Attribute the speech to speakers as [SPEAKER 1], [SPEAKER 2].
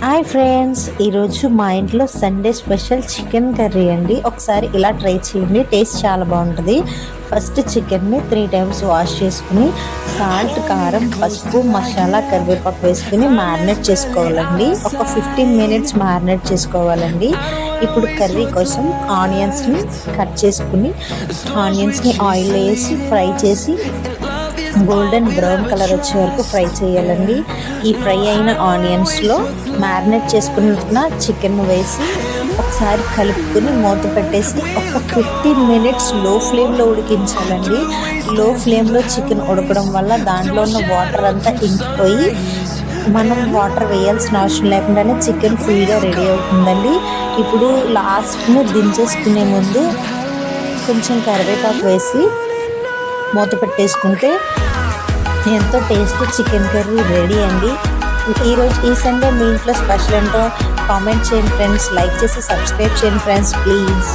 [SPEAKER 1] Hi friends, ఈరోజు మా ఇంట్లో సండే స్పెషల్ చికెన్ కర్రీ అండి. ఒకసారి ఇలా ట్రై చేయండి, టేస్ట్ చాలా బాగుంటుంది. ఫస్ట్ చికెన్ని 3 times వాష్ చేసుకుని సాల్ట్, కారం, పసుపు, మసాలా, కరివేపాకు వేసుకుని మ్యారినేట్ చేసుకోవాలండి. ఒక 15 minutes మ్యారినేట్ చేసుకోవాలండి. ఇప్పుడు కర్రీ కోసం ఆనియన్స్ని కట్ చేసుకుని ఆనియన్స్ని ఆయిల్ వేసి ఫ్రై చేసి గోల్డెన్ బ్రౌన్ కలర్ వచ్చే వరకు ఫ్రై చేయాలండి. ఈ ఫ్రై అయిన ఆనియన్స్లో మ్యారినేట్ చేసుకున్న చికెన్ వేసి ఒకసారి కలుపుకొని మూత పెట్టేసి ఒక 15 minutes లో ఫ్లేమ్లో ఉడికించాలండి. లో ఫ్లేమ్లో చికెన్ ఉడకడం వల్ల దాంట్లో ఉన్న వాటర్ అంతా ఇంకిపోయి మనం వాటర్ వేయాల్సిన అవసరం లేకుండానే చికెన్ ఫుల్గా రెడీ అవుతుందండి. ఇప్పుడు లాస్ట్ని దించేసుకునే ముందు కొంచెం కరివేపాకు వేసి మూత పెట్టేసుకుంటే ఎంతో టేస్టీ చికెన్ కర్రీ రెడీ అండి. ఈ సండే మీ ఇంట్లో స్పెషల్ ఏంటో కామెంట్ చేయండి ఫ్రెండ్స్. లైక్ చేసి సబ్స్క్రైబ్ చేయండి ఫ్రెండ్స్ ప్లీజ్.